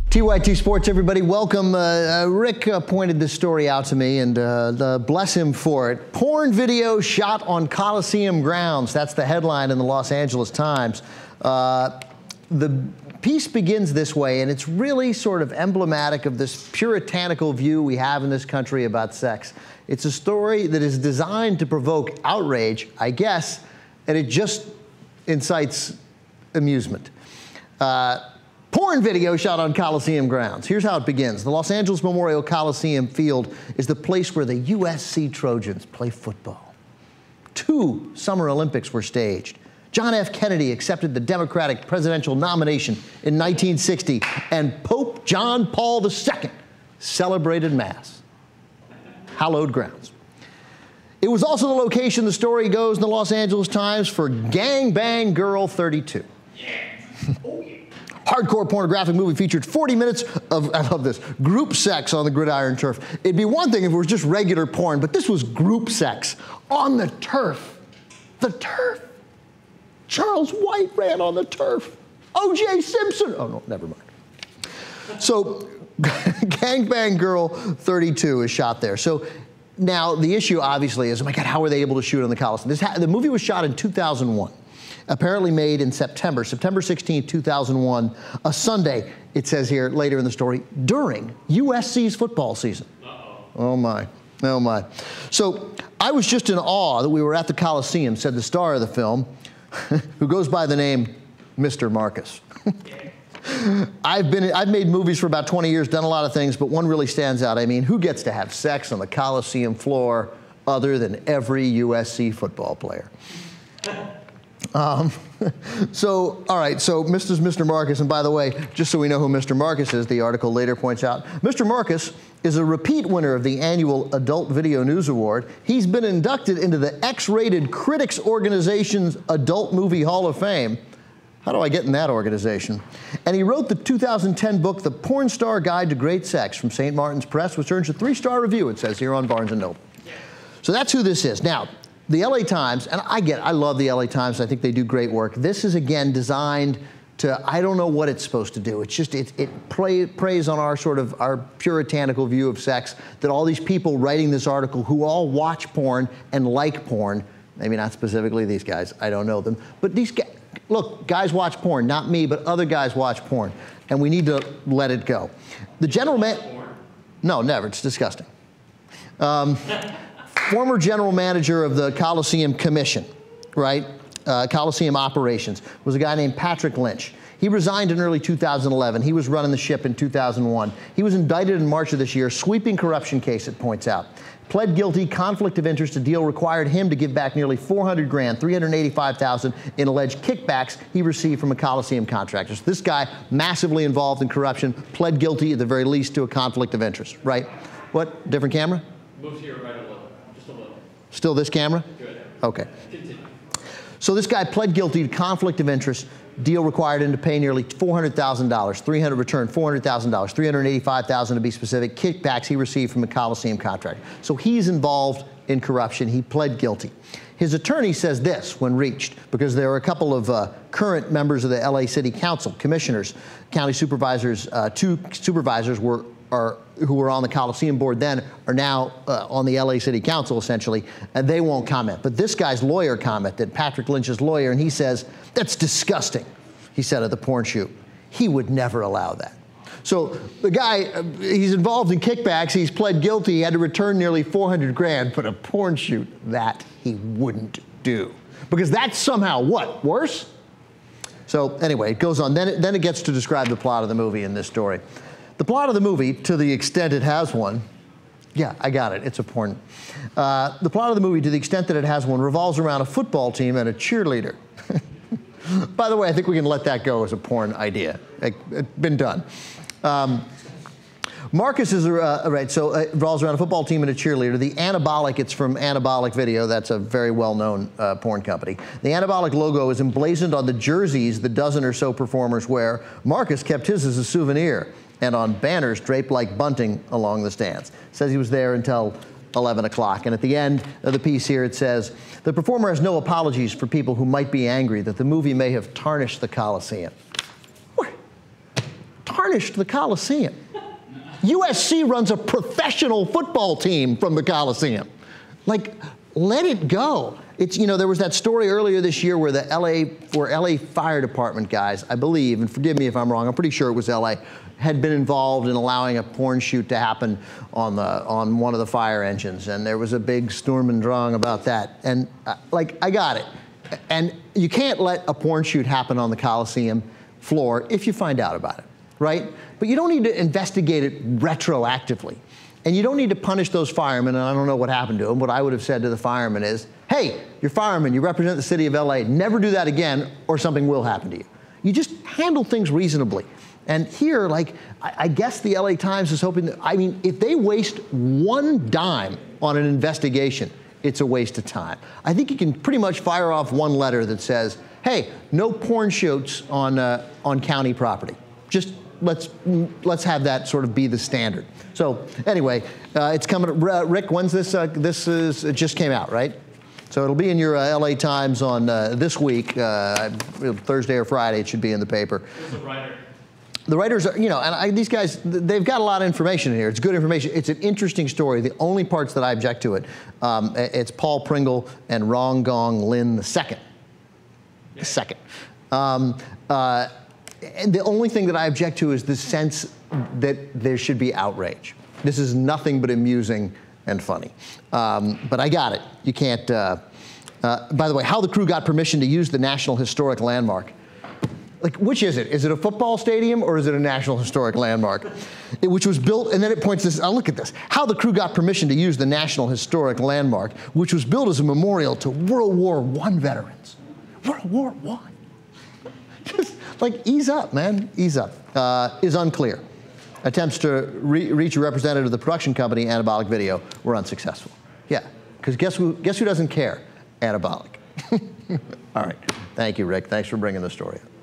TYT Sports, everybody, welcome. Rick pointed this story out to me, and bless him for it. Porn video shot on Coliseum grounds. That's the headline in the Los Angeles Times. The piece begins this way, and it's really sort of emblematic of this puritanical view we have in this country about sex. It's a story that is designed to provoke outrage, I guess, and it just incites amusement. Porn video shot on Coliseum grounds. Here's how it begins. The Los Angeles Memorial Coliseum field is the place where the USC Trojans play football. 2 Summer Olympics were staged. John F. Kennedy accepted the Democratic presidential nomination in 1960, and Pope John Paul II celebrated Mass. Hallowed grounds. It was also the location, the story goes in the Los Angeles Times, for Gang Bang Girl 32. Yeah. Oh, yeah. Hardcore pornographic movie featured 40 minutes of, I love this, group sex on the gridiron turf. It'd be one thing if it was just regular porn, but this was group sex on the turf. The turf. Charles White ran on the turf. O.J. Simpson. Oh, no, never mind. So, Gangbang Girl 32 is shot there. So, now the issue obviously is, oh my God, how were they able to shoot on the Coliseum? The movie was shot in 2001. Apparently made in September 16, 2001, a Sunday, it says here later in the story, during USC's football season. Oh my, oh my. So I was just in awe that we were at the Coliseum, said the star of the film, who goes by the name Mr. Marcus. I've made movies for about 20 years, done a lot of things, but one really stands out. I mean, who gets to have sex on the Coliseum floor other than every USC football player? So, all right, so Mr. Marcus, and by the way, just so we know who Mr. Marcus is, the article later points out, Mr. Marcus is a repeat winner of the annual Adult Video News Award. He's been inducted into the X-Rated Critics Organization's Adult Movie Hall of Fame. How do I get in that organization? And he wrote the 2010 book, The Porn Star Guide to Great Sex, from St. Martin's Press, which earns a 3-star review, it says here on Barnes & Noble. So that's who this is. Now, the LA Times, and I love the LA Times. I think they do great work. This is, again, designed to, I don't know what it's supposed to do. It's just, it preys on our puritanical view of sex, that all these people writing this article who all watch porn and like porn, maybe not specifically these guys, I don't know them, but these guys, look, guys watch porn, not me, but other guys watch porn, and we need to let it go. The general no, never, it's disgusting. Former general manager of the Coliseum Commission, right? Coliseum Operations, was a guy named Patrick Lynch. He resigned in early 2011. He was running the ship in 2001. He was indicted in March of this year, sweeping corruption case, it points out. Pled guilty, conflict of interest. A deal required him to give back nearly $400 grand, $385,000 in alleged kickbacks he received from a Coliseum contractor. So this guy, massively involved in corruption, pled guilty at the very least to a conflict of interest, right? What, different camera? Move to your right a little, just a little. Still this camera? Good. Okay. Continue. So this guy pled guilty to conflict of interest. Deal required him to pay nearly $400,000, returned $400,000, $385,000 to be specific, kickbacks he received from a Coliseum contractor. So he's involved in corruption. He pled guilty. His attorney says this when reached, because there are a couple of current members of the LA City Council, commissioners, county supervisors, 2 supervisors who were on the Coliseum board then are now on the LA City Council, essentially, and they won't comment. But this guy's lawyer commented, Patrick Lynch's lawyer, and he says, that's disgusting, he said at the porn shoot. He would never allow that. So the guy, he's involved in kickbacks, he's pled guilty, he had to return nearly 400 grand, but a porn shoot, that he wouldn't do. Because that's somehow, what, worse? So anyway, it goes on. Then it gets to describe the plot of the movie in this story. The plot of the movie, to the extent it has one, yeah, I got it, it's a porn. The plot of the movie, to the extent that it has one, revolves around a football team and a cheerleader. By the way, I think we can let that go as a porn idea. It's been done. Marcus is, right, so it revolves around a football team and a cheerleader. The Anabolic, it's from Anabolic Video. That's a very well-known porn company. The Anabolic logo is emblazoned on the jerseys the dozen or so performers wear. Marcus kept his as a souvenir, and on banners draped like bunting along the stands. Says he was there until 11 o'clock. And at the end of the piece here, it says, the performer has no apologies for people who might be angry that the movie may have tarnished the Coliseum. What? tarnished the Coliseum. USC runs a professional football team from the Coliseum. Like, let it go. It's, you know, there was that story earlier this year where the LA Fire Department guys, I believe, and forgive me if I'm wrong, I'm pretty sure it was LA, had been involved in allowing a porn shoot to happen on one of the fire engines, and there was a big Sturm und Drang about that. And like, I got it. And you can't let a porn shoot happen on the Coliseum floor if you find out about it, right? But you don't need to investigate it retroactively. And you don't need to punish those firemen, and I don't know what happened to them. What I would have said to the firemen is, hey, you're firemen, you represent the city of LA, never do that again or something will happen to you. You just handle things reasonably. And here, like, I guess the LA Times is hoping that, I mean, if they waste one dime on an investigation, it's a waste of time. I think you can pretty much fire off one letter that says, hey, no porn shoots on county property. Just let's have that sort of be the standard. So anyway, it's coming. Rick, when's this? It just came out, right? So it'll be in your LA Times on this week, Thursday or Friday. It should be in the paper. Who's the writer? The writers are, you know, and these guys, they've got a lot of information in here. It's good information. It's an interesting story. The only parts that I object to it, it's Paul Pringle and Rong Gong Lin II. The second. And the only thing that I object to is the sense that there should be outrage. This is nothing but amusing and funny. But I got it. You can't, by the way, how the crew got permission to use the National Historic Landmark. Like, which is it? Is it a football stadium or is it a National Historic Landmark? Which was built, and then it points this, oh, look at this. How the crew got permission to use the National Historic Landmark, which was built as a memorial to World War I veterans. World War I. Just, like, ease up, man, ease up. Is unclear. Attempts to reach a representative of the production company, Anabolic Video, were unsuccessful. Yeah, because guess who doesn't care? Anabolic. All right, thank you, Rick. Thanks for bringing the story up.